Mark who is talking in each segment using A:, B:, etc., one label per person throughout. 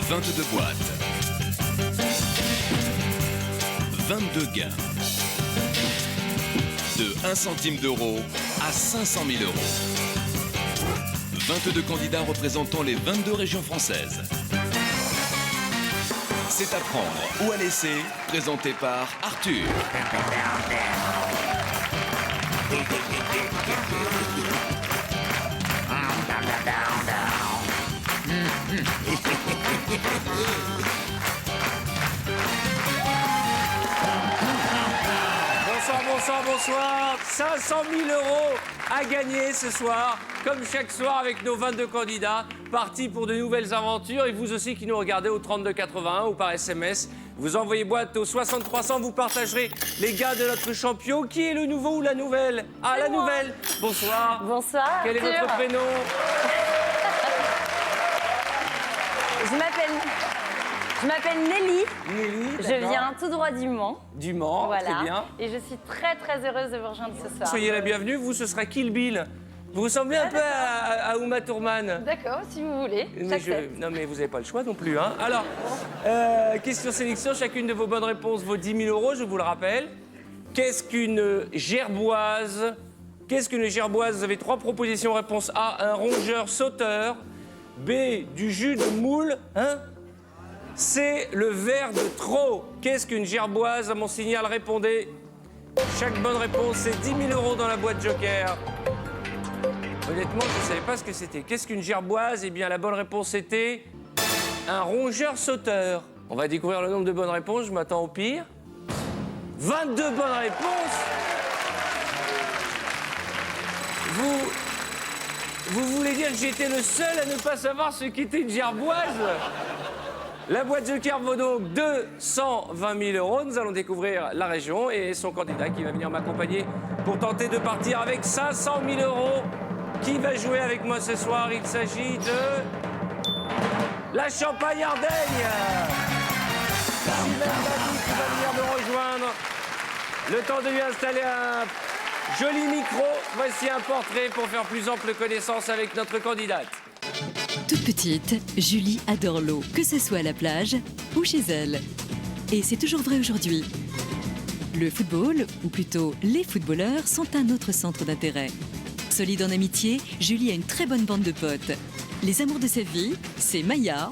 A: 22 boîtes. 22 gains. De 1 centime d'euro à 500 000 euros. 22 candidats représentant les 22 régions françaises. C'est à prendre ou à laisser, présenté par Arthur.
B: Bonsoir. 500 000 euros à gagner ce soir, comme chaque soir avec nos 22 candidats, partis pour de nouvelles aventures. Et vous aussi qui nous regardez au 3281 ou par SMS, vous envoyez boîte au 6300, vous partagerez les gars de notre champion. Qui est le nouveau ou la nouvelle? Ah, la nouvelle. Bonsoir.
C: Bonsoir.
B: Quel est votre prénom?
C: Je m'appelle Nelly.
B: Nelly,
C: je viens tout droit du Mans.
B: Du Mans,
C: voilà.
B: Très bien.
C: Et je suis très heureuse de vous rejoindre ce soir.
B: Soyez la bienvenue, vous ce sera Kill Bill. Vous ressemblez un peu à Uma Thurman.
C: D'accord, si vous voulez.
B: Non mais vous n'avez pas le choix non plus. Hein. Alors, question sélection, chacune de vos bonnes réponses vaut 10 000 euros, je vous le rappelle. Qu'est-ce qu'une gerboise? Qu'est-ce qu'une gerboise? Vous avez 3 propositions. Réponse A, un rongeur sauteur. B, du jus de moule. Hein? C, le verre de trop. Qu'est-ce qu'une gerboise? À mon signal, répondez. Chaque bonne réponse, c'est 10 000 euros dans la boîte Joker. Honnêtement, je ne savais pas ce que c'était. Qu'est-ce qu'une gerboise? Eh bien, la bonne réponse était un rongeur sauteur. On va découvrir le nombre de bonnes réponses. Je m'attends au pire. 22 bonnes réponses. Vous voulez dire que j'étais le seul à ne pas savoir ce qu'était une gerboise? La boîte Joker vaut donc 220 000 euros. Nous allons découvrir la région et son candidat qui va venir m'accompagner pour tenter de partir avec 500 000 euros. Qui va jouer avec moi ce soir? Il s'agit de la Champagne-Ardenne. Chimène Badi qui va venir me rejoindre. Le temps de lui installer un joli micro. Voici un portrait pour faire plus ample connaissance avec notre candidate.
D: Toute petite, Julie adore l'eau, que ce soit à la plage ou chez elle. Et c'est toujours vrai aujourd'hui. Le football, ou plutôt les footballeurs, sont un autre centre d'intérêt. Solide en amitié, Julie a une très bonne bande de potes. Les amours de sa vie, c'est Maya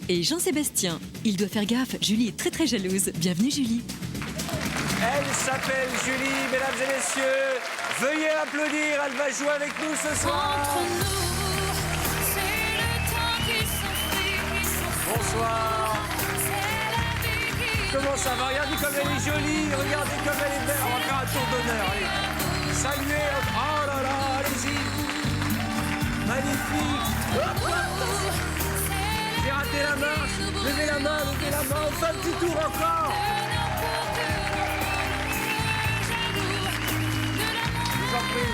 D: et Jean-Sébastien. Il doit faire gaffe, Julie est très jalouse. Bienvenue Julie.
B: Elle s'appelle Julie, mesdames et messieurs. Veuillez applaudir, elle va jouer avec nous ce soir. Bonsoir. Comment ça va? Regardez comme elle est jolie, regardez comme elle est belle. On va faire un tour d'honneur, allez. Saluez. Oh là là, allez-y. Magnifique. Hop, hop. J'ai raté la marche. Levez la main, on fait un petit tour encore. Je vous en prie.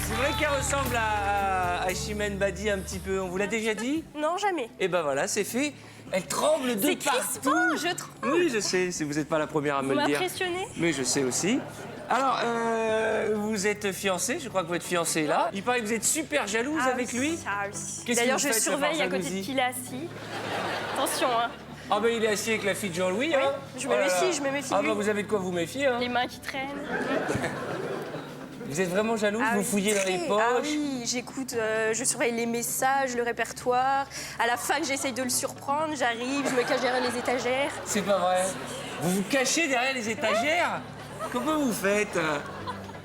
B: C'est vrai qu'elle ressemble à Chimène Badi un petit peu. On vous l'a déjà dit?
E: Non, jamais.
B: Et ben voilà, c'est fait. Elle tremble de
E: C'est
B: partout.
E: crispant, je trouve.
B: Oui, je sais. Vous n'êtes pas la première à me
E: Vous
B: le dire.
E: m'impressionnez.
B: Mais je sais aussi. Alors, vous êtes fiancée. Je crois que votre fiancé est là. Il paraît que vous êtes super jalouse avec lui.
E: Qu'est-ce
B: que
E: D'ailleurs,
B: vous
E: je
B: faites,
E: surveille
B: par
E: à côté de
B: jalousie
E: qui il est assis. Attention, hein.
B: Ah ben il est assis avec la fille de Jean-Louis.
E: Oui,
B: Hein.
E: je me méfie, je me méfie
B: Ah
E: de lui.
B: ben vous avez de quoi vous méfier. Hein.
E: Les mains qui traînent.
B: Vous êtes vraiment jalouse? Vous fouillez dans les poches?
E: Ah oui, j'écoute, je surveille les messages, le répertoire. À la fac, j'essaye de le surprendre. J'arrive, je me cache derrière les étagères.
B: C'est pas vrai. Vous vous cachez derrière les étagères? Comment vous faites?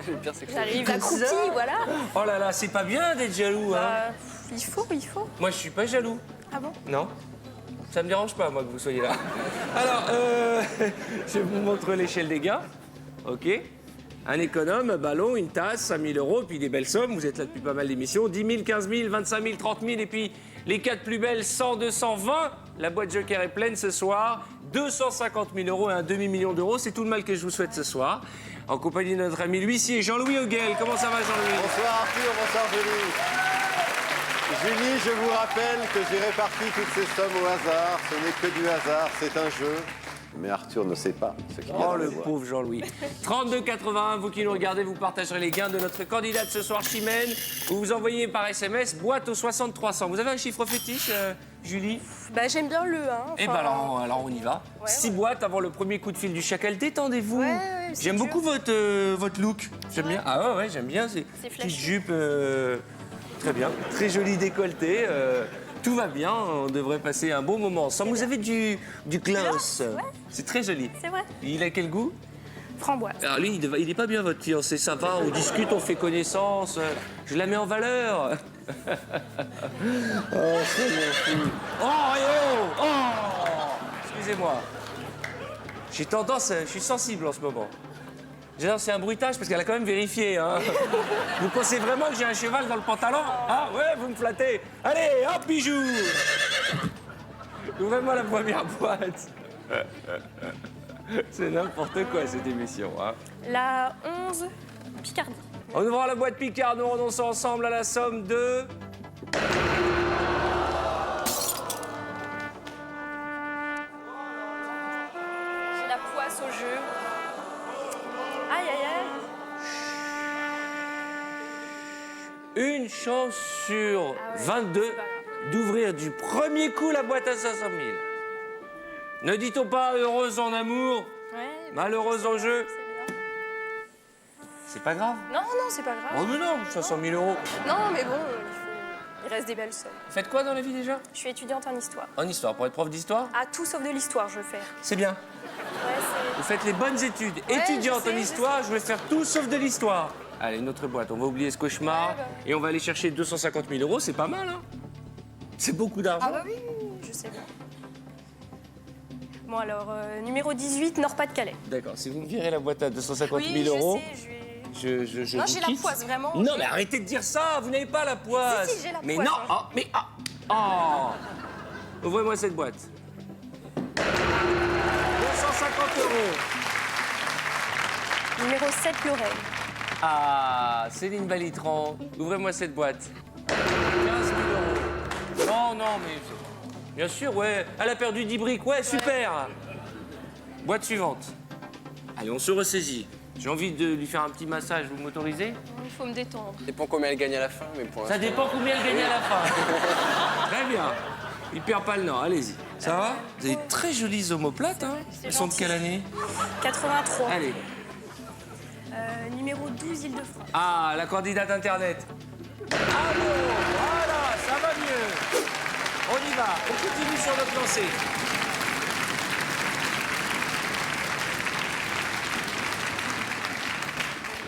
B: Le pire, c'est que
E: J'arrive
B: comme
E: accroupie,
B: ça.
E: voilà.
B: Oh là là, c'est pas bien d'être jaloux. Hein.
E: Il faut.
B: Moi, je suis pas jaloux.
E: Ah bon?
B: Non. Ça me dérange pas, moi, que vous soyez là. Alors, je vous montre l'échelle des gars. OK. Un économe, un ballon, une tasse, 5 000 euros, puis des belles sommes. Vous êtes là depuis pas mal d'émissions. 10 000, 15 000, 25 000, 30 000, et puis les 4 plus belles, 100, 220. La boîte Joker est pleine ce soir. 250 000 euros et un demi-million d'euros. C'est tout le mal que je vous souhaite ce soir. En compagnie de notre ami l'huissier Jean-Louis Auguel. Comment ça va, Jean-Louis?
F: Bonsoir Arthur, bonsoir Julie. Julie, je vous rappelle que j'ai réparti toutes ces sommes au hasard. Ce n'est que du hasard, c'est un jeu. Mais Arthur ne sait pas ce qu'il y a
B: Oh,
F: dans les
B: le
F: boîtes.
B: pauvre Jean-Louis. 32,81, vous qui nous regardez, vous partagerez les gains de notre candidate ce soir, Chimène. Vous vous envoyez par SMS, boîte au 60 300. Vous avez un chiffre fétiche, Julie?
E: Bah, j'aime bien le 1.
B: Eh ben alors on y va. 6 boîtes avant le premier coup de fil du chacal. Détendez-vous.
E: Ouais, c'est
B: J'aime
E: dur.
B: beaucoup votre look. J'aime bien. Ah ouais, j'aime bien. C'est
E: C'est
B: petite
E: flashy.
B: jupe. Très bien. Très joli décolleté. Tout va bien. On devrait passer un bon moment ensemble. Vous avez du gloss. C'est très joli.
E: C'est vrai.
B: Il a quel goût?
E: Framboise.
B: Alors lui, il n'est pas bien votre fiancé. Ça va, on discute, on fait connaissance. Je la mets en valeur. Oh, c'est mon fou. Oh. Excusez-moi. J'ai tendance, je suis sensible en ce moment. C'est un bruitage parce qu'elle a quand même vérifié. Hein. Vous pensez vraiment que j'ai un cheval dans le pantalon? Ah ouais, vous me flattez. Allez, hop, bijou. Ouvrez-moi la première boîte. C'est n'importe quoi cette émission. Hein.
E: La 11, Picardie.
B: En ouvrant la boîte Picard, nous renonçons ensemble à la somme de...
E: J'ai la poisse au jeu. Aïe, aïe, aïe.
B: Une chance sur
E: Ah ouais,
B: 22
E: c'est pas grave.
B: d'ouvrir du premier coup la boîte à 500 000. Ne dit-on pas heureuse en amour,
E: Ouais,
B: malheureuse en jeu?
E: c'est bien.
B: C'est pas grave.
E: Non, c'est pas grave.
B: Oh mais non, 500 000 euros.
E: Non, mais bon, il reste des belles sommes.
B: Faites quoi dans la vie déjà?
E: Je suis étudiante en histoire.
B: En histoire, pour être prof d'histoire?
E: Ah, tout sauf de l'histoire, je veux faire.
B: C'est bien.
E: Ouais,
B: Vous faites les bonnes études.
E: Ouais,
B: Étudiante
E: je sais,
B: en histoire, je vais faire tout sauf de l'histoire. Allez, une autre boîte, on va oublier ce cauchemar
E: Ouais, bah.
B: et on va aller chercher 250 000 euros, c'est pas mal, hein? C'est beaucoup d'argent.
E: Ah bah oui, je sais bien. Bon alors, numéro 18, Nord-Pas-de-Calais.
B: D'accord, si vous me virez la boîte à 250
E: Oui,
B: 000 euros,
E: je sais, je vais...
B: je
E: Non,
B: vous
E: j'ai la
B: quitte.
E: poisse, vraiment.
B: Non, mais arrêtez de dire ça, vous n'avez pas la poisse.
E: Si, j'ai la
B: mais
E: poisse,
B: non,
E: hein.
B: oh, mais ah, oh. Ouvrez-moi cette boîte. 250 euros.
E: Numéro 7, Lorraine.
B: Ah, Céline Balitran, ouvrez-moi cette boîte. 15 000 euros. Non, mais... Bien sûr, ouais. Elle a perdu 10 briques, ouais, super. Boîte suivante. Allez, on se ressaisit. J'ai envie de lui faire un petit massage, vous m'autorisez?
E: Il faut me détendre.
G: Ça dépend combien elle gagne à la fin, mais pour
B: Ça
G: l'instant...
B: dépend combien elle gagne à la fin. Très bien. Il perd pas le nord, allez-y. Ça va? Vous avez de très jolies omoplates, hein?
E: c'est
B: Elles sont de
E: gentil.
B: quelle année?
E: 83.
B: Allez.
E: Numéro 12, Île-de-France.
B: Ah, la candidate Internet. Ah bon, voilà, ça va mieux. On y va, on continue sur notre lancée.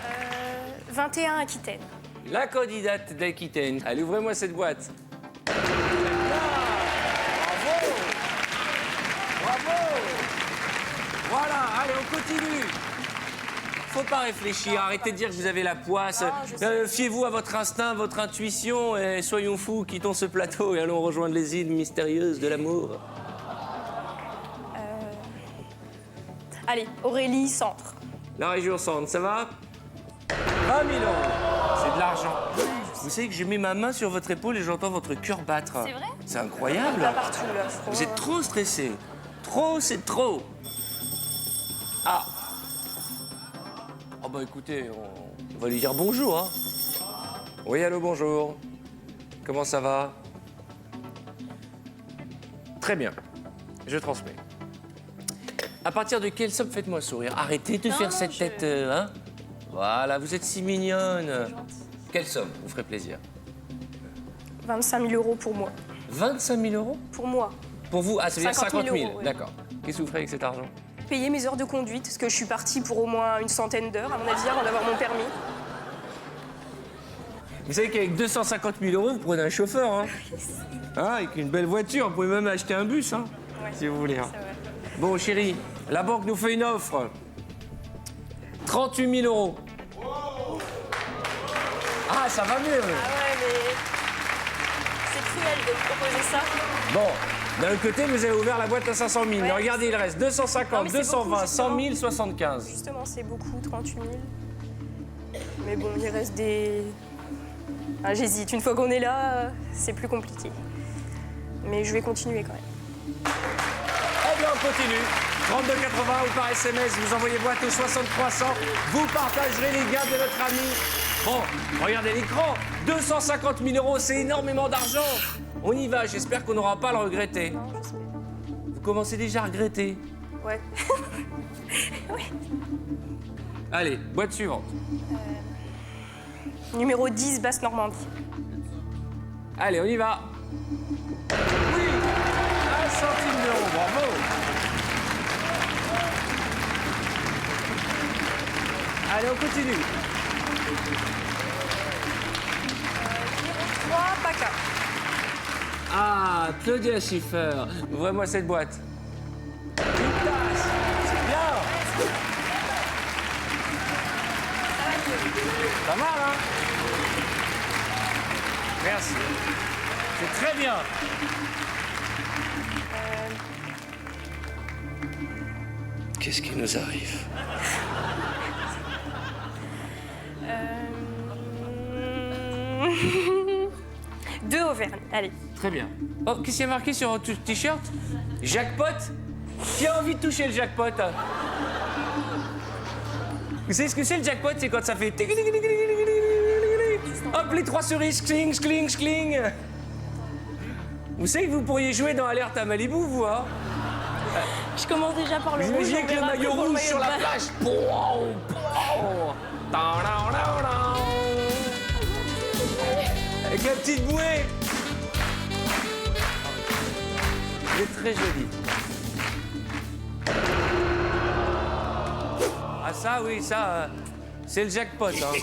E: Euh, 21, Aquitaine.
B: La candidate d'Aquitaine. Allez, ouvrez-moi cette boîte. Très bien. Bravo. Bravo. Voilà, allez, on continue. Faut pas réfléchir, arrêtez de dire que vous avez la poisse.
E: Non, je sais.
B: Fiez-vous à votre instinct, votre intuition, et soyons fous, quittons ce plateau et allons rejoindre les îles mystérieuses de l'amour.
E: Allez, Aurélie, Centre.
B: La région centre, ça va? 20 000 euros. C'est de l'argent. Vous savez que j'ai mis ma main sur votre épaule et j'entends votre cœur battre.
E: C'est vrai?
B: C'est incroyable.
E: Là partout, là, je crois.
B: Vous êtes trop stressé. Trop, c'est trop. Ah. Oh bah écoutez, on va lui dire bonjour, hein. Oui, allô, bonjour. Comment ça va? Très bien. Je transmets. À partir de quelle somme faites-moi sourire? Arrêtez de faire cette tête, hein? Voilà, vous êtes si mignonne. Quelle somme vous ferait plaisir?
E: 25 000 euros pour moi.
B: 25 000 euros?
E: Pour moi.
B: Pour vous? Ah, ça veut dire 50 000.
E: euros, ouais.
B: D'accord. Qu'est-ce que vous ferez avec cet argent?
E: Payer mes heures de conduite, parce que je suis partie pour au moins une centaine d'heures, à mon avis, avant d'avoir mon permis.
B: Vous savez qu'avec 250 000 euros, vous prenez un chauffeur, hein? Ah, avec une belle voiture, vous pouvez même acheter un bus, hein?
E: Ouais,
B: Si vous voulez. Hein.
E: c'est vrai.
B: Bon, chérie, la banque nous fait une offre. 38 000 euros. Ah, ça va mieux.
E: Ah ouais, mais c'est cruel de me proposer ça.
B: Bon, d'un autre côté, vous avez ouvert la boîte à 500 000. Mais
E: Ouais.
B: regardez, il reste 250,
E: Non, mais c'est
B: 220,
E: beaucoup,
B: 100 000,
E: justement.
B: 75.
E: Justement, c'est beaucoup, 38 000. Mais bon, il reste des... Ah, j'hésite. Une fois qu'on est là, c'est plus compliqué. Mais je vais continuer quand même.
B: Eh bien, on continue. 32,80 ou par SMS, vous envoyez boîte au 6300. Vous partagerez les gains de notre ami. Bon, regardez l'écran. 250 000 euros, c'est énormément d'argent. On y va, j'espère qu'on n'aura pas à le regretter.
E: Non, j'espère.
B: Vous commencez déjà à regretter.
E: Ouais.
B: Allez, boîte suivante.
E: Numéro 10, Basse-Normandie.
B: Allez, on y va. Oui, 1 centime d'euro, bravo. Allez, on continue.
E: Numéro 3, PACA.
B: Ah, Claudia Schiffer, ouvrez-moi cette boîte. Une tasse, c'est bien. Pas mal, hein? Merci. C'est très bien. Qu'est-ce qui nous arrive?
E: Deux Auvergne, allez.
B: Très bien. Oh, qu'est-ce qu'il y a marqué sur votre t-shirt? Jackpot? Qui a envie de toucher le jackpot? Vous savez ce que c'est le jackpot? C'est quand ça fait... Hop, les 3 cerises, cling, cling, cling. Vous savez que vous pourriez jouer dans Alerte à Malibu, vous, hein?
E: Je commence déjà par le
B: Vous
E: rouge.
B: imaginez
E: on
B: que le
E: verra
B: maillot
E: après pour le
B: rouge
E: maillot
B: sur la
E: de bain.
B: plage. Pow, pow. Ta-da-da-da. Avec la petite bouée. Il est très joli. Ah ça, oui, ça, c'est le jackpot. Hein.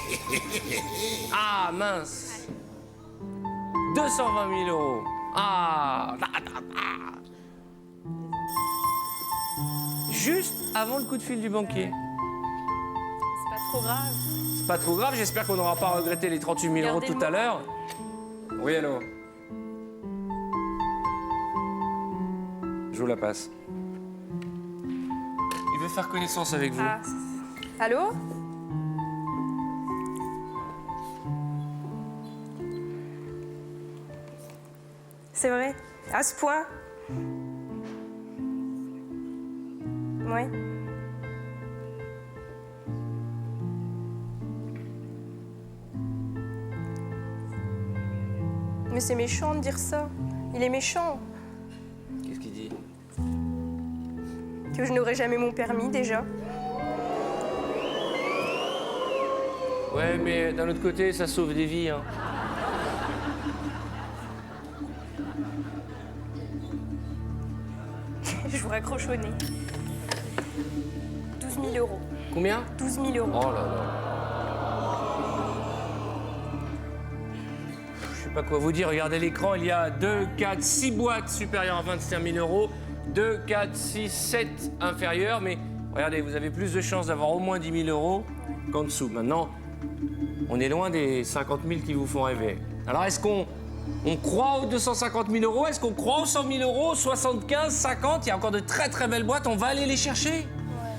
B: Ah, mince. 220 000 euros. Ah. Juste avant le coup de fil du banquier.
E: C'est pas trop grave.
B: C'est pas trop grave, j'espère qu'on n'aura pas regretté les 38 000 euros tout à l'heure. Oui, allô? Je vous la passe. Il veut faire connaissance avec vous.
E: Ah. Allô? C'est vrai? À ce point? Oui. Mais c'est méchant de dire ça. Il est méchant.
B: Qu'est-ce qu'il dit?
E: Que je n'aurai jamais mon permis déjà.
B: Ouais, mais d'un autre côté, ça sauve des vies. Hein.
E: Je vous raccroche au nez. 12 000 euros.
B: Combien?
E: 12 000 euros.
B: Oh là là. Je sais pas quoi vous dire, regardez l'écran, il y a 2, 4, 6 boîtes supérieures à 25 000 euros, 2, 4, 6, 7 inférieures, mais regardez, vous avez plus de chances d'avoir au moins 10 000 euros qu'en dessous. Maintenant, on est loin des 50 000 qui vous font rêver. Alors, est-ce qu'on croit aux 250 000 euros? Est-ce qu'on croit aux 100 000 euros? 75, 50, il y a encore de très très belles boîtes, on va aller les chercher.
E: Ouais,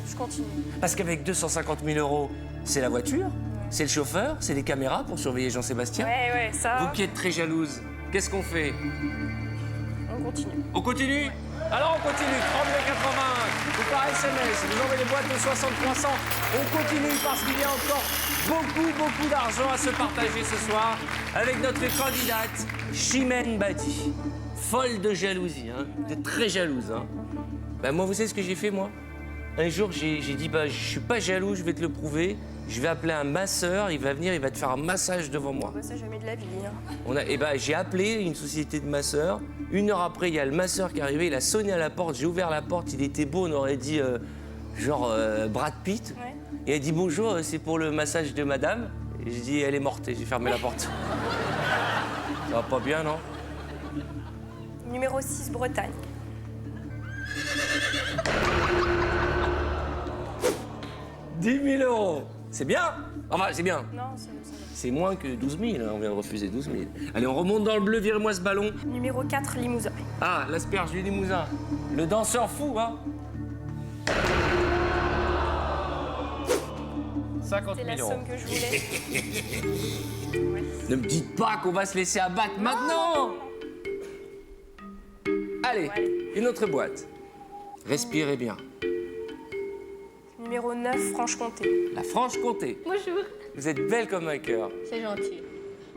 E: je continue.
B: Parce qu'avec 250 000 euros, c'est la voiture, c'est le chauffeur, c'est les caméras pour surveiller Jean-Sébastien.
E: Ouais, ça.
B: Vous qui êtes très jalouse, qu'est-ce qu'on fait?
E: On continue.
B: On continue? Alors on continue, 32,80, ou par SMS, vous envoyez les boîtes de 6300. On continue parce qu'il y a encore beaucoup d'argent à se partager ce soir avec notre candidate, Chimène Badi. Folle de jalousie, hein, vous êtes très jalouse. Hein. Ben moi, vous savez ce que j'ai fait, moi? Un jour, j'ai dit, bah, je suis pas jaloux, je vais te le prouver. Je vais appeler un masseur, il va venir, il va te faire un massage devant moi.
E: Bah, ça, jamais de la vie. Hein.
B: J'ai appelé une société de masseurs. 1 heure après, il y a le masseur qui est arrivé, il a sonné à la porte, j'ai ouvert la porte, il était beau, on aurait dit Brad Pitt.
E: Ouais.
B: Et il a dit bonjour, c'est pour le massage de madame. Et j'ai dit elle est morte et j'ai fermé la porte. Ça va pas bien, non?
E: Numéro 6, Bretagne.
B: 10 000 euros. C'est bien? Enfin, c'est bien.
E: Non, ça va.
B: C'est moins que 12 000, hein, on vient de refuser 12 000. Allez, on remonte dans le bleu, virez-moi ce ballon.
E: Numéro 4, Limousin.
B: Ah, l'asperge du Limousin. Le danseur fou, hein? 50
E: C'est
B: 000
E: la
B: euros.
E: somme que je voulais. Ouais.
B: Ne me dites pas qu'on va se laisser abattre maintenant. Allez,
E: Ouais.
B: une autre boîte. Respirez bien.
E: Numéro 9, Franche-Comté.
B: La Franche-Comté.
C: Bonjour.
B: Vous êtes belle comme un cœur.
C: C'est gentil.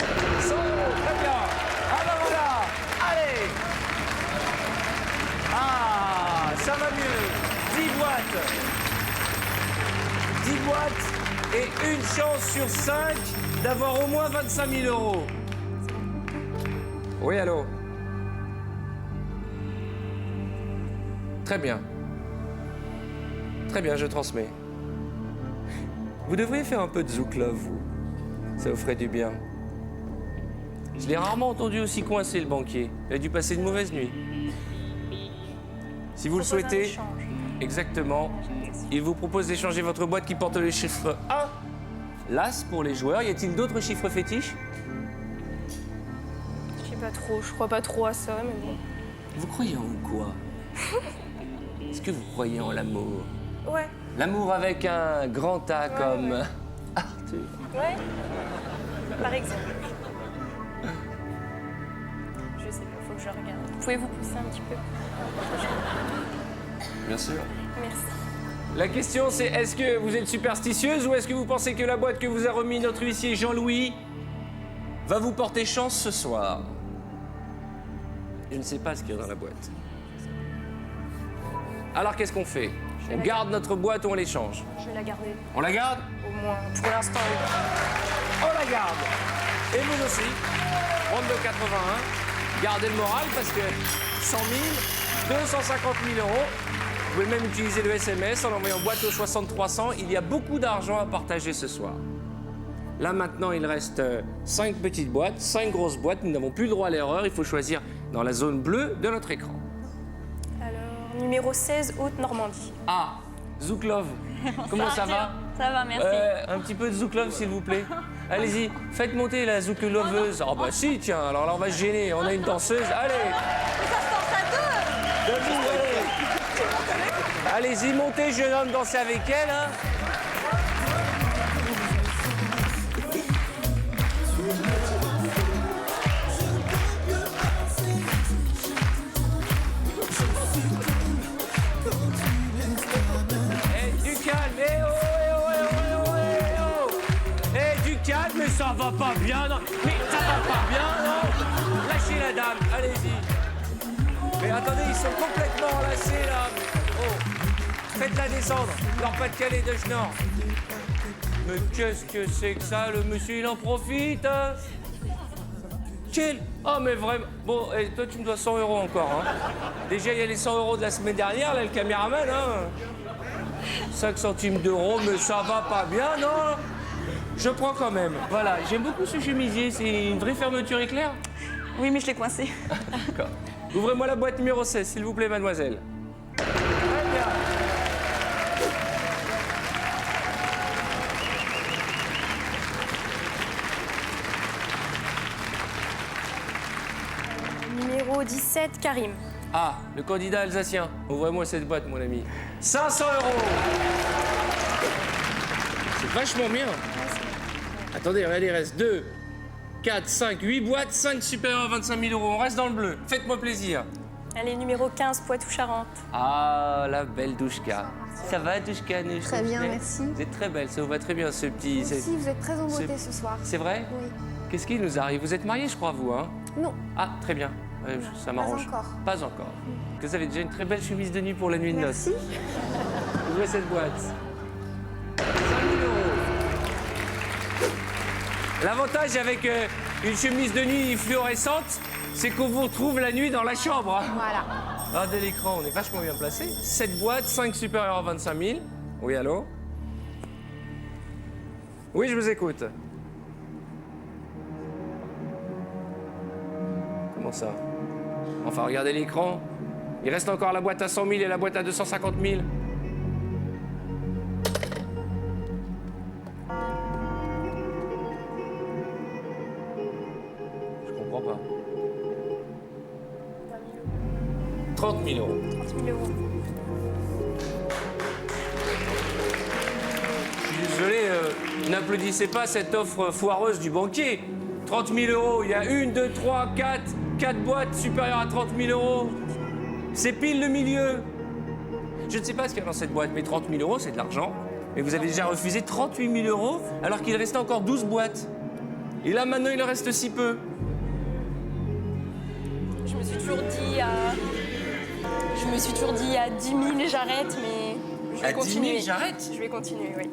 B: 100 €, très bien. Ah ben voilà. Allez. Ah, ça va mieux. 10 boîtes. 10 boîtes et une chance sur 5 d'avoir au moins 25 000 €. Oui, allô. Très bien. Très bien, je transmets. Vous devriez faire un peu de Zouk Love, vous. Ça vous ferait du bien. Je l'ai rarement entendu aussi coincé, le banquier. Il a dû passer une mauvaise nuit. Si vous le
E: Propose un
B: souhaitez,
E: échange.
B: exactement, il vous propose d'échanger votre boîte qui porte le chiffre 1. L'As pour les joueurs. Y a-t-il d'autres chiffres fétiches?
E: Je sais pas trop, je crois pas trop à ça, mais bon.
B: Vous croyez en quoi? Est-ce que vous croyez en l'amour?
E: Ouais,
B: L'amour avec un grand A comme
E: ouais.
B: Arthur.
E: ouais. Par exemple. Je sais pas, faut que je regarde. Pouvez-vous pousser un petit peu?
B: Bien sûr.
E: Merci.
B: La question c'est, est-ce que vous êtes superstitieuse ou est-ce que vous pensez que la boîte que vous a remis notre huissier Jean-Louis va vous porter chance ce soir? Je ne sais pas ce qu'il y a dans la boîte. Alors qu'est-ce qu'on fait? On garde notre boîte ou on l'échange?
E: Je vais la garder,
B: On la garde?
E: au moins. Pour l'instant, oui.
B: On la garde. Et vous aussi. 32,81. Gardez le moral parce que 100 000, 250 000 €. Vous pouvez même utiliser le SMS en envoyant boîte au 6300. Il y a beaucoup d'argent à partager ce soir. Là maintenant, il reste 5 petites boîtes, 5 grosses boîtes. Nous n'avons plus le droit à l'erreur. Il faut choisir dans la zone bleue de notre écran.
E: Alors, numéro 16, Haute-Normandie.
B: Ah, Zouklov. Comment ça va?
C: Ça va, merci.
B: Un petit peu de Zouklov, s'il vous plaît. Allez-y, faites monter la Zoukloveuse. Oh bah si, tiens, alors là, on va se gêner. On a une danseuse. Allez.
C: Ça se danse à deux.
B: Debout, allez. Allez-y, montez, jeune homme, dansez avec elle. Hein. Du calme, du calme, mais ça va pas bien, non. Mais ça va pas bien, non. Lâchez la dame, allez-y. Mais attendez, ils sont complètement enlacés, là. Oh, faites-la descendre, leur Pas-de-Calais de Schnorr. Mais qu'est-ce que c'est que ça, le monsieur, il en profite, hein. Quel... Oh, mais vraiment... Bon, et toi, tu me dois 100 € encore, hein. Déjà, il y a les 100 € de la semaine dernière, là, le caméraman, hein. 5 centimes d'euros, mais ça va pas bien, non? Je prends quand même. Voilà, j'aime beaucoup ce chemisier. C'est une vraie fermeture éclair?
C: Oui, mais je l'ai coincé.
B: D'accord. Ouvrez-moi la boîte numéro 16, s'il vous plaît, mademoiselle. Très bien.
E: Numéro 17, Karim.
B: Ah, le candidat alsacien. Ouvrez-moi cette boîte, mon ami. 500 €. C'est vachement bien. Attendez, regardez, il reste 2, 4, 5, 8 boîtes, 5 supérieurs à 25 000 €. On reste dans le bleu. Faites-moi plaisir.
E: Allez, numéro 15, Poitou-Charentes.
B: Ah, la belle Douchka. Ça va, Douchka?
H: Très bien, merci.
B: Vous êtes très belle, ça vous va très bien, ce petit...
H: Merci, vous êtes très en beauté
B: c'est-
H: ce soir.
B: C'est vrai?
H: Oui.
B: Qu'est-ce qui nous arrive? Vous êtes mariés, je crois, vous, hein?
H: Non,
B: Ah, très bien. Ça m'arrange.
H: encore.
B: Pas encore. Vous avez déjà une très belle chemise de nuit pour la nuit de noces.
H: merci.
B: Ouvrez cette boîte. 5 000 €. L'avantage avec une chemise de nuit fluorescente, c'est qu'on vous retrouve la nuit dans la chambre. Hein.
H: Voilà.
B: Regardez l'écran, on est vachement bien placé. 7 boîtes, 5 supérieurs à 25 000. Oui, allô? Oui, je vous écoute. Comment ça? Enfin, regardez l'écran. Il reste encore la boîte à 100 000 et la boîte à 250 000. Je comprends pas. 30 000 €.
E: 30 000 €.
B: Je suis désolé, n'applaudissez pas cette offre foireuse du banquier. 30 000 €, il y a 1, 2, 3, 4 boîtes supérieures à 30 000 €. C'est pile le milieu. Je ne sais pas ce qu'il y a dans cette boîte, mais 30 000 euros, c'est de l'argent. Et vous avez déjà refusé 38 000 euros alors qu'il restait encore 12 boîtes. Et là, maintenant, il en reste si peu.
E: Je me suis toujours dit à 10 000, j'arrête, mais je vais
B: À 10
E: continuer.
B: 000, j'arrête.
E: Je vais continuer, oui.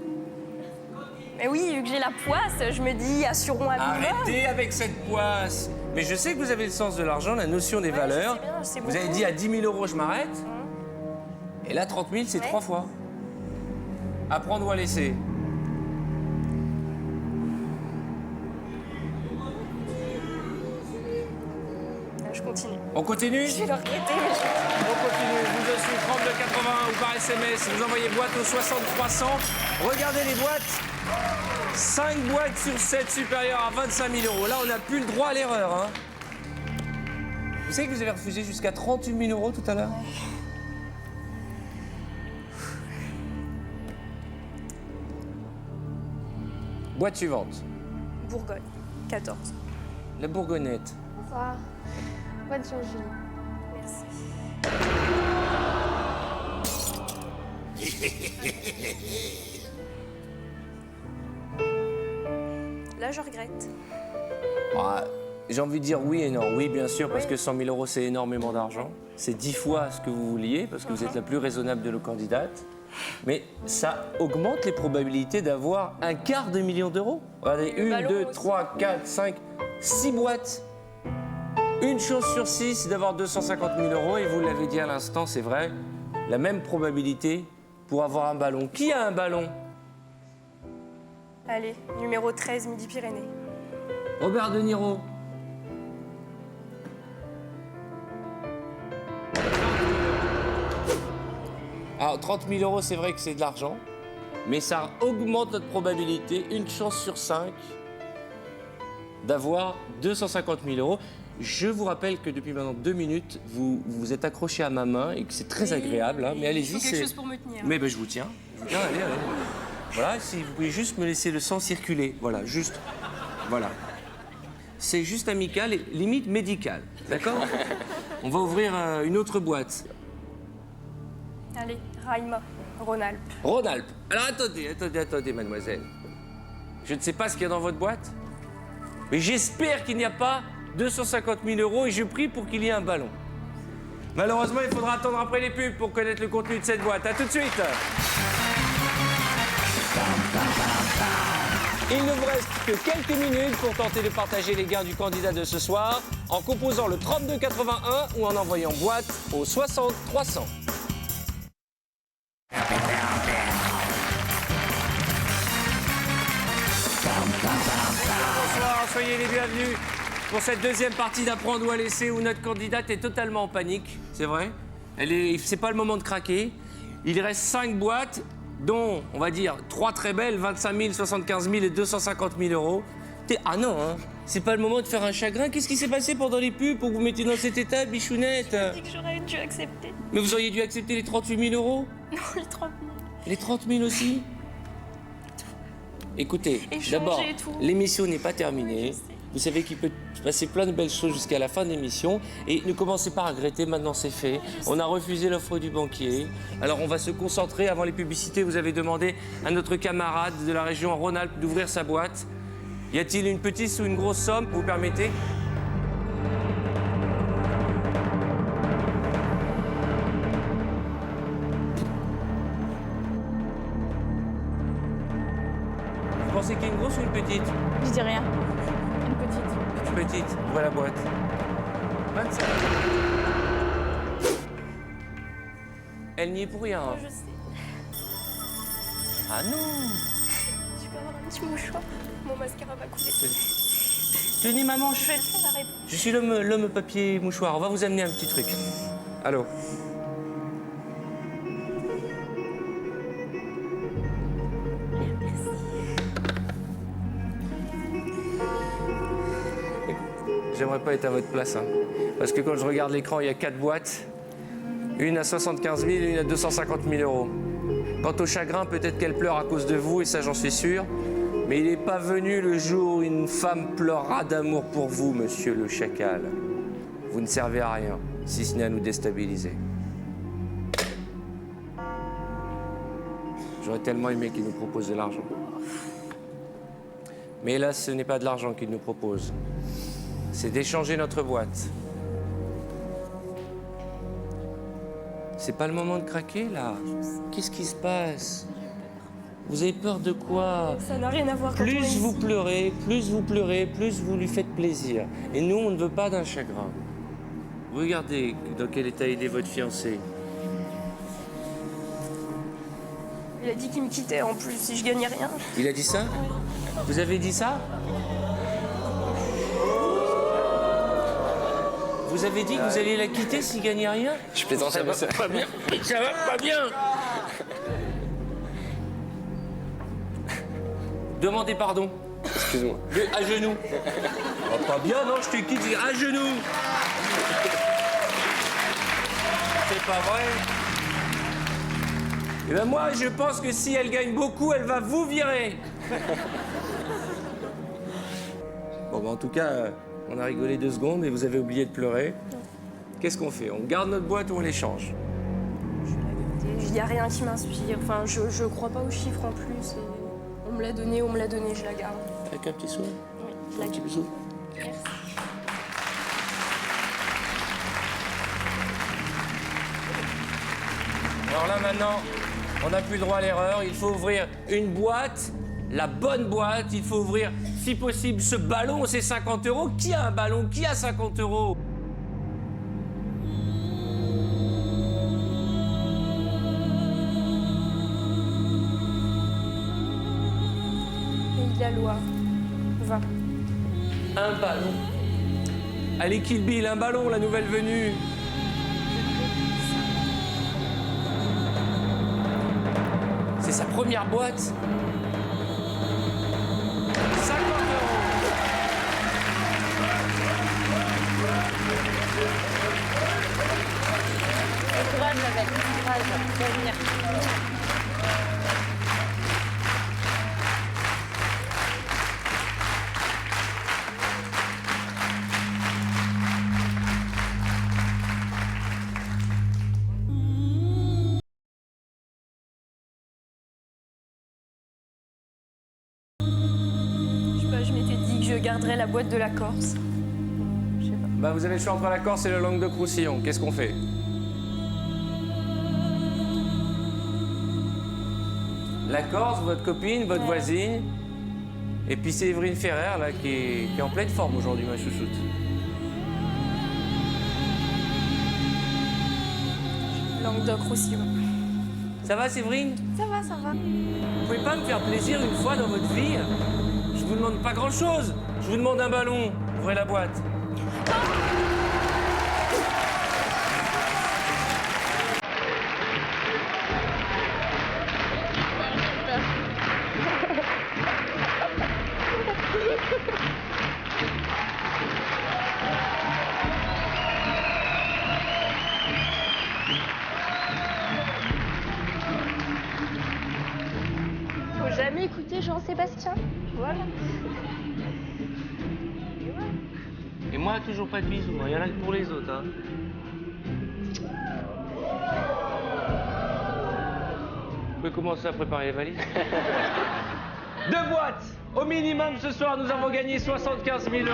E: Mais oui, vu que j'ai la poisse, je me dis assurons un minimum.
B: Arrêtez avec cette poisse. Mais je sais que vous avez le sens de l'argent, la notion des
E: Ouais,
B: valeurs.
E: je sais bien, c'est
B: Vous avez
E: beaucoup.
B: dit à 10 000 euros, je m'arrête. Et là, 30 000, c'est
E: Ouais.
B: 3 fois. À prendre ou à laisser.
E: Je continue.
B: On continue?
E: Je vais le regretter, mais je...
B: On continue. Vous aussi, 32,81 ou par SMS. Vous envoyez boîte au 60 300. Regardez les boîtes. 5 boîtes sur 7 supérieures à 25 000 euros. Là, on n'a plus le droit à l'erreur. Hein. Vous savez que vous avez refusé jusqu'à 38 000 euros tout à l'heure? Boîte suivante.
E: Bourgogne, 14.
B: La Bourgonnette.
H: Bonsoir. Bonne chance, Julie.
E: Merci. Là, je regrette.
B: Ah, j'ai envie de dire oui et non. Oui, bien sûr, parce
E: Oui.
B: que 100 000 euros, c'est énormément d'argent. C'est 10 fois ce que vous vouliez, parce que vous êtes la plus raisonnable de nos candidates. Mais ça augmente les probabilités d'avoir un quart de million d'euros. Regardez,
E: Le
B: 1,
E: ballon
B: 2,
E: aussi.
B: 3, 4, 5, 6 boîtes. Une chance sur 6 d'avoir 250 000 euros. Et vous l'avez dit à l'instant, c'est vrai, la même probabilité pour avoir un ballon. Qui a un ballon?
E: Allez, numéro 13, Midi-Pyrénées.
B: Robert De Niro. Alors, 30 000 euros, c'est vrai que c'est de l'argent, mais ça augmente notre probabilité, une chance sur 5, d'avoir 250 000 euros. Je vous rappelle que depuis maintenant 2 minutes, vous vous êtes accroché à ma main et que c'est très agréable. Hein, mais allez-y,
E: Il faut quelque
B: c'est...
E: chose pour me tenir.
B: Mais ben, je vous tiens. Allez, allez. Voilà, si vous pouvez juste me laisser le sang circuler. Voilà, juste. Voilà. C'est juste amical et limite médical. D'accord? On va ouvrir une autre boîte.
E: Allez, Raïma, Rhône-Alpes.
B: Rhône-Alpes. Alors attendez, mademoiselle. Je ne sais pas ce qu'il y a dans votre boîte, mais j'espère qu'il n'y a pas 250 000 euros et je prie pour qu'il y ait un ballon. Malheureusement, il faudra attendre après les pubs pour connaître le contenu de cette boîte. À tout de suite. Il ne vous reste que quelques minutes pour tenter de partager les gains du candidat de ce soir en composant le 3281 ou en envoyant boîte au 60 300. Bonsoir, soyez les bienvenus pour cette deuxième partie d'Apprendre ou à laisser où notre candidate est totalement en panique, c'est vrai. C'est pas le moment de craquer. Il reste 5 boîtes, dont, on va dire, 3 très belles, 25 000, 75 000 et 250 000 euros. Ah non, hein, c'est pas le moment de faire un chagrin. Qu'est-ce qui s'est passé pendant les pubs pour que vous mettiez dans cet état, bichounette?
E: Je dis que j'aurais dû accepter.
B: Mais vous auriez dû accepter les 38 000 euros?
E: Non, les 30 000.
B: Les 30 000 aussi? Écoutez,
E: Échanger
B: d'abord,
E: et tout.
B: l'émission n'est pas terminée.
E: Je sais.
B: Vous savez qu'il peut se passer plein de belles choses jusqu'à la fin de l'émission. Et ne commencez pas à regretter, maintenant c'est fait. On a refusé l'offre du banquier. Alors on va se concentrer. Avant les publicités, vous avez demandé à notre camarade de la région Rhône-Alpes d'ouvrir sa boîte. Y a-t-il une petite ou une grosse somme, vous permettez? Vous pensez qu'il y a une grosse ou une petite?
C: Je dis rien. Une petite.
B: Petite, ouvrez la boîte. 25. Elle n'y est pour rien. hein.
E: Je sais.
B: Ah non.
E: Je peux avoir un petit mouchoir. Mon mascara va couler.
B: Tenez maman,
E: Je vais le faire, arrête.
B: je suis l'homme papier mouchoir. On va vous amener un petit truc. Allô. J'aimerais pas être à votre place. Hein. Parce que quand je regarde l'écran, il y a 4 boîtes. Une à 75 000 et une à 250 000 euros. Quant au chagrin, peut-être qu'elle pleure à cause de vous, et ça j'en suis sûr. Mais il n'est pas venu le jour où une femme pleurera d'amour pour vous, monsieur le chacal. Vous ne servez à rien, si ce n'est à nous déstabiliser. J'aurais tellement aimé qu'il nous propose de l'argent. Mais hélas, ce n'est pas de l'argent qu'il nous propose. C'est d'échanger notre boîte. C'est pas le moment de craquer, là. Qu'est-ce qui se passe? Vous avez peur de quoi?
E: Ça n'a rien à voir quand on est
B: Plus
E: ici.
B: vous pleurez, plus vous lui faites plaisir. Et nous, on ne veut pas d'un chagrin. Regardez dans quel état il est votre fiancé.
E: Il a dit qu'il me quittait en plus si je gagnais rien.
B: Il a dit ça? Vous avez dit ça? Vous avez dit que vous alliez la quitter s'il gagnait rien?
G: Je plaisante,
B: Ça va pas bien. Ça va pas bien. Demandez pardon.
G: Excuse-moi.
B: À genoux. Oh, pas bien, non, je te quitte, à genoux. C'est pas vrai. Eh ben moi, je pense que si elle gagne beaucoup, elle va vous virer. Bon, ben en tout cas, on a rigolé 2 secondes et vous avez oublié de pleurer. Qu'est-ce qu'on fait? On garde notre boîte ou on l'échange?
E: Il n'y a rien qui m'inspire. Enfin, je crois pas aux chiffres en plus. Et on me l'a donné, je la garde.
B: Avec un petit sourire?
E: Oui, je la
B: Un petit
E: garde.
B: bisou.
E: Merci.
B: Alors là, maintenant, on n'a plus le droit à l'erreur. Il faut ouvrir une boîte, la bonne boîte. Il faut ouvrir, si possible, ce ballon. C'est 50 €. Qui a un ballon? Qui a 50 €?
E: Pays de la Loire. 20.
B: Un ballon. Allez, Kill Bill, un ballon, la nouvelle venue. C'est sa première boîte. 50
C: Courage avec, courage, tu vas venir.
E: Je sais pas, je m'étais dit que je garderais la boîte de la Corse. Je sais pas.
B: Bah, vous avez le choix entre la Corse et le Languedoc-Roussillon. Qu'est-ce qu'on fait? La Corse, votre copine, votre voisine. Et puis c'est Séverine Ferrer, là, qui est en pleine forme aujourd'hui, ma chouchoute.
E: Languedoc-Roussillon.
B: Ça va, Séverine?
E: Ça va, ça va.
B: Vous pouvez pas me faire plaisir une fois dans votre vie? Je vous demande pas grand-chose. Je vous demande un ballon. Ouvrez la boîte.
H: Faut jamais écouter Jean-Sébastien. Voilà.
B: Et moi, toujours pas de bisous. Il y en a que pour les autres. Hein. Vous pouvez commencer à préparer les valises. 2 boîtes. Au minimum, ce soir, nous avons gagné 75 000 €.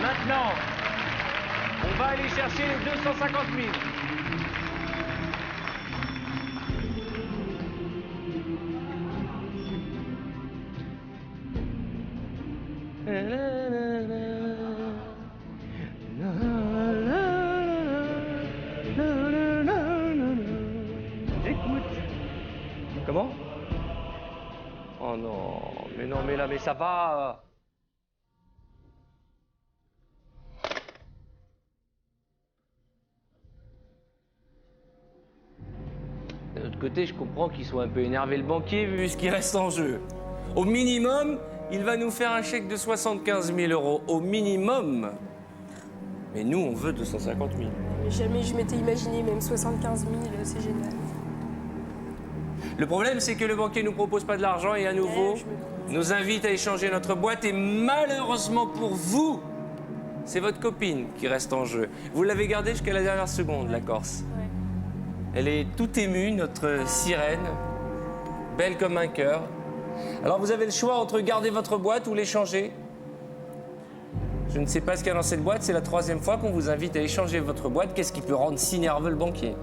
B: Maintenant, on va aller chercher les 250 000. J'écoute. Comment? Oh non, mais là, mais ça va. D'un autre côté, je comprends qu'il soit un peu énervé le banquier vu ce qui reste en jeu. Au minimum, il va nous faire un chèque de 75 000 €. Au minimum. Mais nous, on veut 250 000.
E: Mais jamais je m'étais imaginé même 75 000, c'est génial.
B: Le problème, c'est que le banquier nous propose pas de l'argent et à nouveau, nous invite à échanger notre boîte. Et malheureusement pour vous, c'est votre copine qui reste en jeu. Vous l'avez gardée jusqu'à la dernière seconde, la Corse. Elle est toute émue, notre sirène, belle comme un cœur. Alors vous avez le choix entre garder votre boîte ou l'échanger. Je ne sais pas ce qu'il y a dans cette boîte, c'est la 3e fois qu'on vous invite à échanger votre boîte. Qu'est-ce qui peut rendre si nerveux le banquier?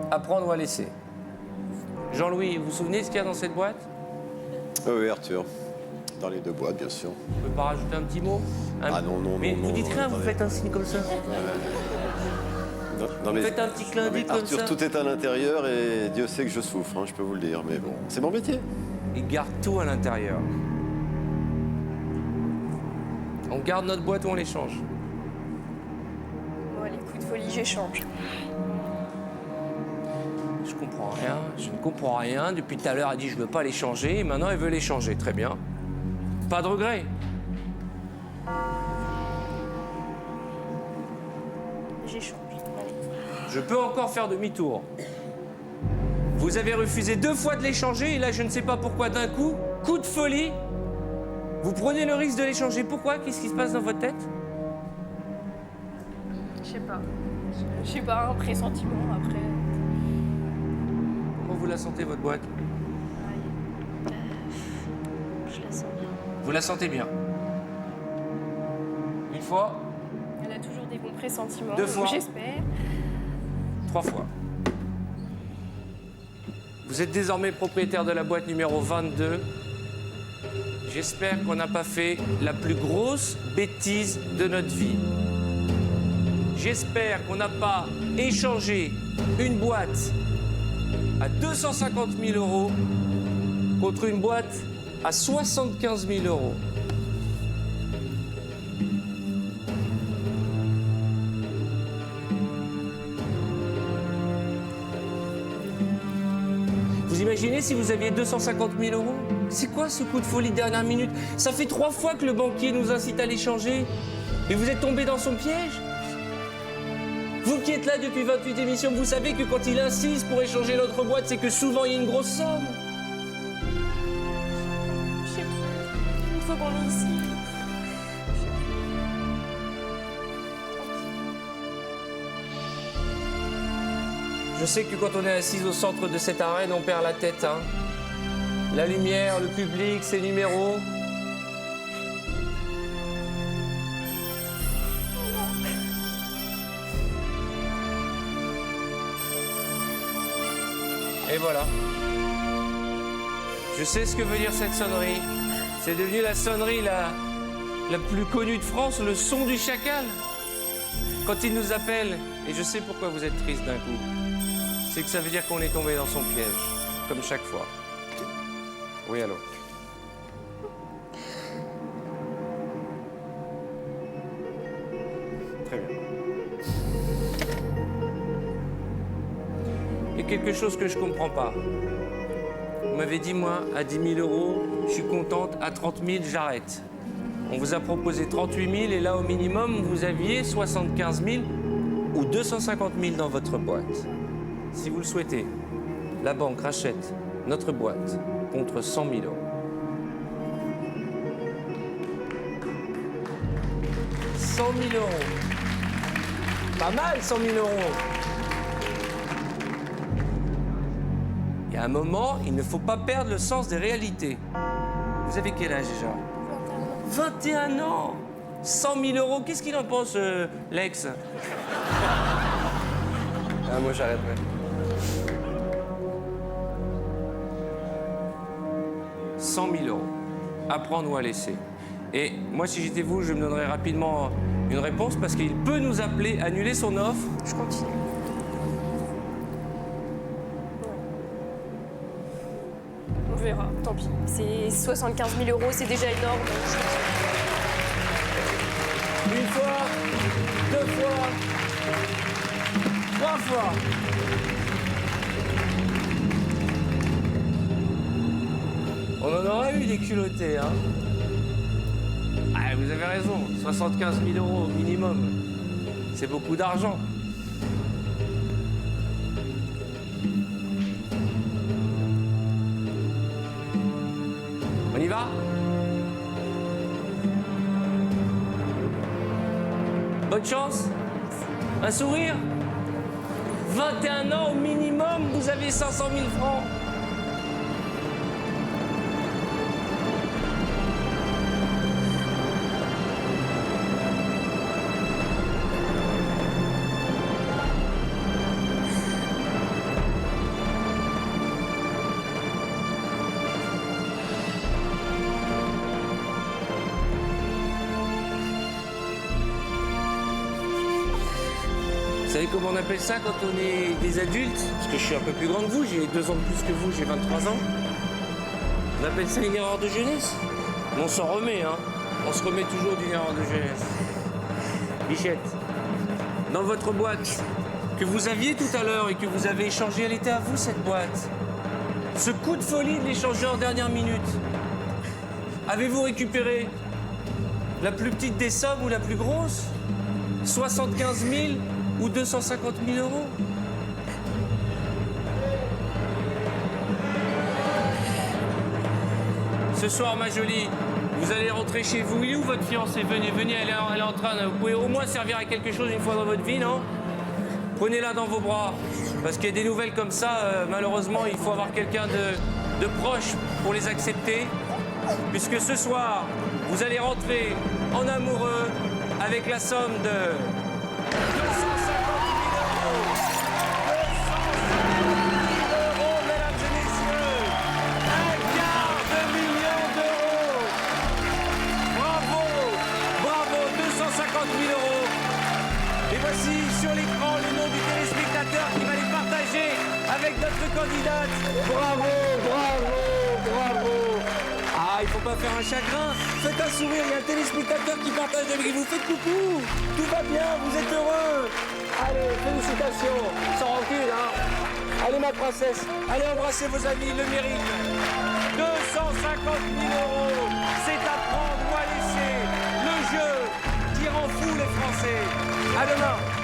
B: À prendre ou à laisser? Jean-Louis, vous vous souvenez ce qu'il y a dans cette boîte?
F: Oui, Arthur. Dans les 2 boîtes, bien sûr.
B: On peut pas rajouter un petit mot?
F: Ah non, non,
B: Mais
F: non,
B: vous
F: non,
B: dites
F: non,
B: rien, vous
F: attendez.
B: faites un signe comme ça.
F: Non, mais...
B: Faites un petit clin
F: Non, mais
B: d'œil comme
F: Arthur,
B: ça.
F: tout est à l'intérieur et Dieu sait que je souffre, hein, je peux vous le dire. Mais bon, c'est mon métier.
B: Il garde tout à l'intérieur. On garde notre boîte ou on l'échange?
E: Bon, allez, coup de folie, j'échange.
B: Je comprends rien, je ne comprends rien. Depuis tout à l'heure, elle dit je veux pas l'échanger et maintenant elle veut l'échanger. Très bien. Pas de regret.
E: J'échange. Allez.
B: Je peux encore faire demi-tour. Vous avez refusé 2 fois de l'échanger et là, je ne sais pas pourquoi d'un coup, coup de folie, vous prenez le risque de l'échanger. Pourquoi? Qu'est-ce qui se passe dans votre tête?
E: Je sais pas. Je sais pas, un pressentiment après.
B: Comment vous la sentez, votre boîte?
E: Je la sens bien.
B: Vous la sentez bien? Une fois?
E: Elle a toujours des bons pressentiments.
B: 2 fois?
E: J'espère.
B: 3 fois. Vous êtes désormais propriétaire de la boîte numéro 22. J'espère qu'on n'a pas fait la plus grosse bêtise de notre vie. J'espère qu'on n'a pas échangé une boîte à 250 000 € contre une boîte à 75 000 €. Vous imaginez si vous aviez 250 000 €? C'est quoi ce coup de folie dernière minute? Ça fait 3 fois que le banquier nous incite à l'échanger. Et vous êtes tombé dans son piège? Vous qui êtes là depuis 28 émissions, vous savez que quand il insiste pour échanger notre boîte, c'est que souvent il y a une grosse somme.
E: Je sais plus. Une fois qu'on est ici.
B: Je sais que quand on est assis au centre de cette arène, on perd la tête. Hein. La lumière, le public, ses numéros. Et voilà. Je sais ce que veut dire cette sonnerie. C'est devenu la sonnerie la plus connue de France, le son du chacal. Quand il nous appelle, et je sais pourquoi vous êtes triste d'un coup, c'est que ça veut dire qu'on est tombé dans son piège, comme chaque fois. Oui, allô? Très bien. Il y a quelque chose que je comprends pas. Vous m'avez dit, moi, à 10 000 €, je suis contente, à 30 000, j'arrête. On vous a proposé 38 000 et là, au minimum, vous aviez 75 000 ou 250 000 dans votre boîte. Si vous le souhaitez, la banque rachète notre boîte contre 100 000 €. 100 000 €. Pas mal, 100 000 €. Il y a un moment, il ne faut pas perdre le sens des réalités. Vous avez quel âge déjà? 21 ans. 100 000 €. Qu'est-ce qu'il en pense, Lex?
G: Ah, moi, j'arrêterai.
B: 100 000 €. À prendre ou à laisser. Et moi, si j'étais vous, je me donnerais rapidement une réponse parce qu'il peut nous appeler, annuler son offre.
E: Je continue. On verra, tant pis. C'est 75 000 €, c'est déjà énorme. Donc
B: Une fois, 2 fois, 3 fois. On en aurait eu des culottés, hein. Ah, vous avez raison, 75 000 € minimum. C'est beaucoup d'argent. On y va? Bonne chance. Un sourire? 21 ans au minimum, vous avez 500 000 francs. Vous savez comment on appelle ça quand on est des adultes? Parce que je suis un peu plus grand que vous, j'ai 2 ans de plus que vous, j'ai 23 ans. On appelle ça une erreur de jeunesse. Mais on s'en remet, hein. On se remet toujours d'une erreur de jeunesse. Bichette, dans votre boîte que vous aviez tout à l'heure et que vous avez échangée, elle était à vous, cette boîte. Ce coup de folie de l'échanger en dernière minute. Avez-vous récupéré la plus petite des sommes ou la plus grosse? 75 000 ou 250 000 euros? Ce soir, ma jolie, vous allez rentrer chez vous. Il est où votre fiancée? Venez, venez, elle est en train de... Vous pouvez au moins servir à quelque chose une fois dans votre vie, non? Prenez-la dans vos bras. Parce qu'il y a des nouvelles comme ça, malheureusement, il faut avoir quelqu'un de proche pour les accepter. Puisque ce soir, vous allez rentrer en amoureux avec la somme de 250 000 euros. 250 000 euros, mesdames et messieurs. 1,4 million d'euros. Bravo, bravo, 250 000 euros. Et voici sur l'écran le nom du téléspectateur qui va les partager avec notre candidate. Bravo, bravo, bravo. Ah, il faut pas faire un chagrin. Faites un sourire, il y a un téléspectateur qui partage avec vous. Faites coucou. Tout va bien, vous êtes heureux. Allez, félicitations. Sans rancune, hein. Allez, ma princesse. Allez, embrassez vos amis, le mérite. 250 000 euros. C'est à prendre ou à laisser. Le jeu qui rend fou les Français. À demain.